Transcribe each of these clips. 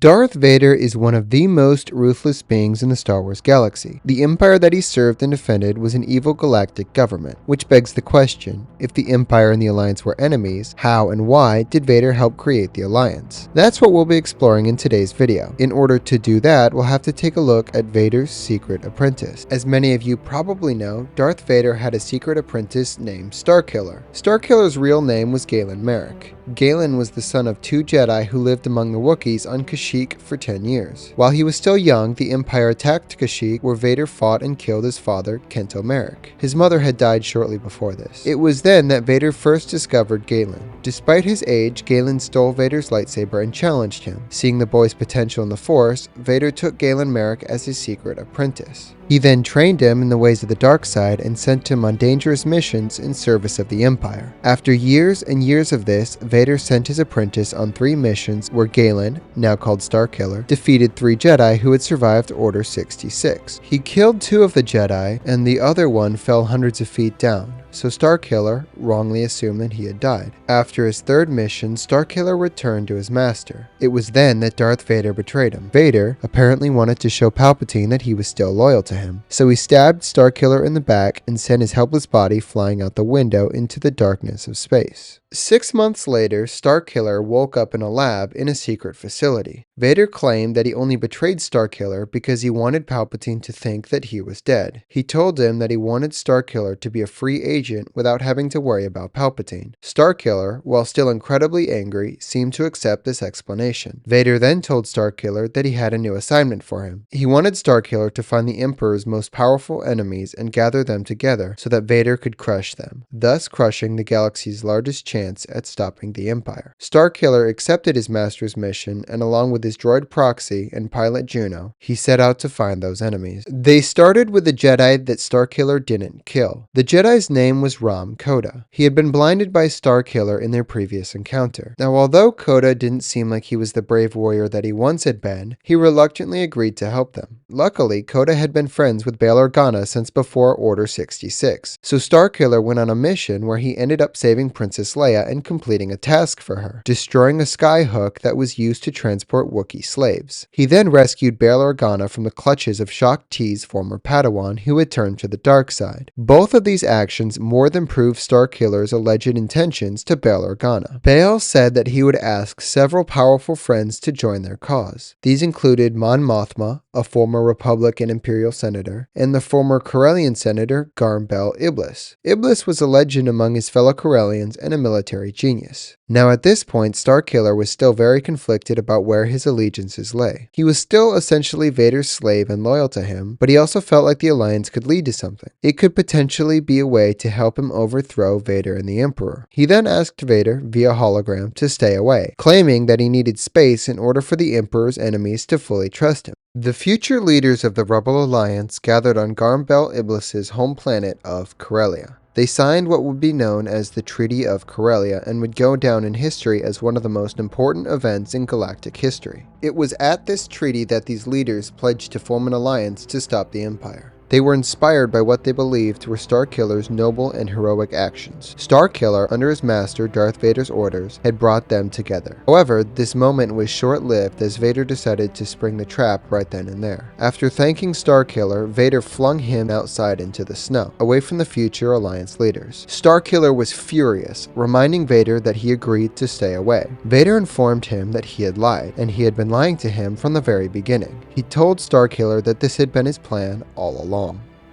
Darth Vader is one of the most ruthless beings in the Star Wars galaxy. The empire that he served and defended was an evil galactic government, which begs the question, if the Empire and the Alliance were enemies, how and why did Vader help create the Alliance? That's what we'll be exploring in today's video. In order to do that, we'll have to take a look at Vader's secret apprentice. As many of you probably know, Darth Vader had a secret apprentice named Starkiller. Starkiller's real name was Galen Merrick. Galen was the son of two Jedi who lived among the Wookiees on Kashyyyk for 10 years. While he was still young, the Empire attacked Kashyyyk, where Vader fought and killed his father, Kento Merrick. His mother had died shortly before this. It was then that Vader first discovered Galen. Despite his age, Galen stole Vader's lightsaber and challenged him. Seeing the boy's potential in the Force, Vader took Galen Merrick as his secret apprentice. He then trained him in the ways of the dark side and sent him on dangerous missions in service of the Empire. After years and years of this, Vader sent his apprentice on 3 missions where Galen, now called Starkiller, defeated 3 Jedi who had survived Order 66. He killed 2 of the Jedi, and the other one fell hundreds of feet down, so Starkiller wrongly assumed that he had died. After his 3rd mission, Starkiller returned to his master. It was then that Darth Vader betrayed him. Vader apparently wanted to show Palpatine that he was still loyal to him, so he stabbed Starkiller in the back and sent his helpless body flying out the window into the darkness of space. 6 months later, Starkiller woke up in a lab in a secret facility. Vader claimed that he only betrayed Starkiller because he wanted Palpatine to think that he was dead. He told him that he wanted Starkiller to be a free agent without having to worry about Palpatine. Starkiller, while still incredibly angry, seemed to accept this explanation. Vader then told Starkiller that he had a new assignment for him. He wanted Starkiller to find the Emperor's most powerful enemies and gather them together so that Vader could crush them, thus crushing the galaxy's largest chance at stopping the Empire. Starkiller accepted his master's mission, and along with his droid proxy and pilot Juno, he set out to find those enemies. They started with the Jedi that Starkiller didn't kill. The Jedi's name was Ram Koda. He had been blinded by Starkiller in their previous encounter. Now, although Koda didn't seem like he was the brave warrior that he once had been, he reluctantly agreed to help them. Luckily, Koda had been friends with Bail Organa since before Order 66, so Starkiller went on a mission where he ended up saving Princess Leia and completing a task for her, destroying a skyhook that was used to transport Wookiee slaves. He then rescued Bail Organa from the clutches of Shaak Ti's former Padawan who had turned to the dark side. Both of these actions more than proved Starkiller's alleged intentions to Bail Organa. Bail said that he would ask several powerful friends to join their cause. These included Mon Mothma, a former Republic and Imperial senator, and the former Corellian senator Garm Bel Iblis. Iblis was a legend among his fellow Corellians and a military genius. Now at this point, Starkiller was still very conflicted about where his allegiances lay. He was still essentially Vader's slave and loyal to him, but he also felt like the Alliance could lead to something. It could potentially be a way to help him overthrow Vader and the Emperor. He then asked Vader, via hologram, to stay away, claiming that he needed space in order for the Emperor's enemies to fully trust him. The future leaders of the Rebel Alliance gathered on Garm Bel Iblis's home planet of Corellia. They signed what would be known as the Treaty of Corellia and would go down in history as one of the most important events in galactic history. It was at this treaty that these leaders pledged to form an alliance to stop the Empire. They were inspired by what they believed were Starkiller's noble and heroic actions. Starkiller, under his master Darth Vader's orders, had brought them together. However, this moment was short-lived as Vader decided to spring the trap right then and there. After thanking Starkiller, Vader flung him outside into the snow, away from the future Alliance leaders. Starkiller was furious, reminding Vader that he agreed to stay away. Vader informed him that he had lied, and he had been lying to him from the very beginning. He told Starkiller that this had been his plan all along.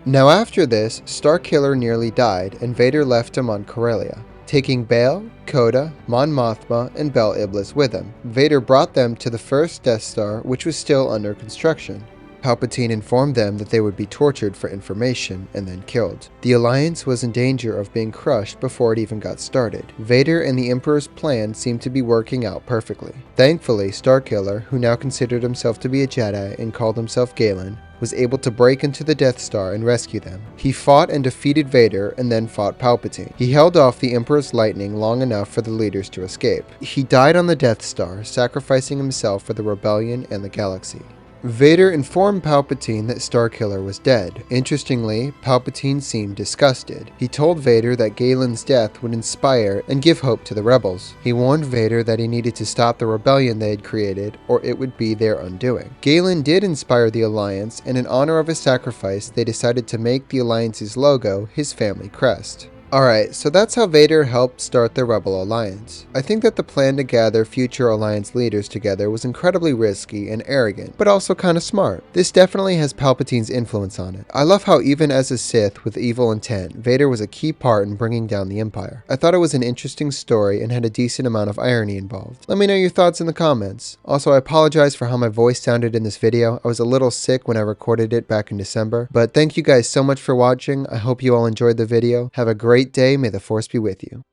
Now after this, Starkiller nearly died and Vader left him on Corellia, taking Bail, Koda, Mon Mothma, and Bel Iblis with him. Vader brought them to the first Death Star, which was still under construction. Palpatine informed them that they would be tortured for information and then killed. The Alliance was in danger of being crushed before it even got started. Vader and the Emperor's plan seemed to be working out perfectly. Thankfully, Starkiller, who now considered himself to be a Jedi and called himself Galen, was able to break into the Death Star and rescue them. He fought and defeated Vader and then fought Palpatine. He held off the Emperor's lightning long enough for the leaders to escape. He died on the Death Star, sacrificing himself for the rebellion and the galaxy. Vader informed Palpatine that Starkiller was dead. Interestingly, Palpatine seemed disgusted. He told Vader that Galen's death would inspire and give hope to the rebels. He warned Vader that he needed to stop the rebellion they had created, or it would be their undoing. Galen did inspire the Alliance, and in honor of his sacrifice, they decided to make the Alliance's logo his family crest. Alright, so that's how Vader helped start the Rebel Alliance. I think that the plan to gather future Alliance leaders together was incredibly risky and arrogant, but also kinda smart. This definitely has Palpatine's influence on it. I love how even as a Sith with evil intent, Vader was a key part in bringing down the Empire. I thought it was an interesting story and had a decent amount of irony involved. Let me know your thoughts in the comments. Also, I apologize for how my voice sounded in this video. I was a little sick when I recorded it back in December, but thank you guys so much for watching. I hope you all enjoyed the video. Have a great day. May the Force be with you.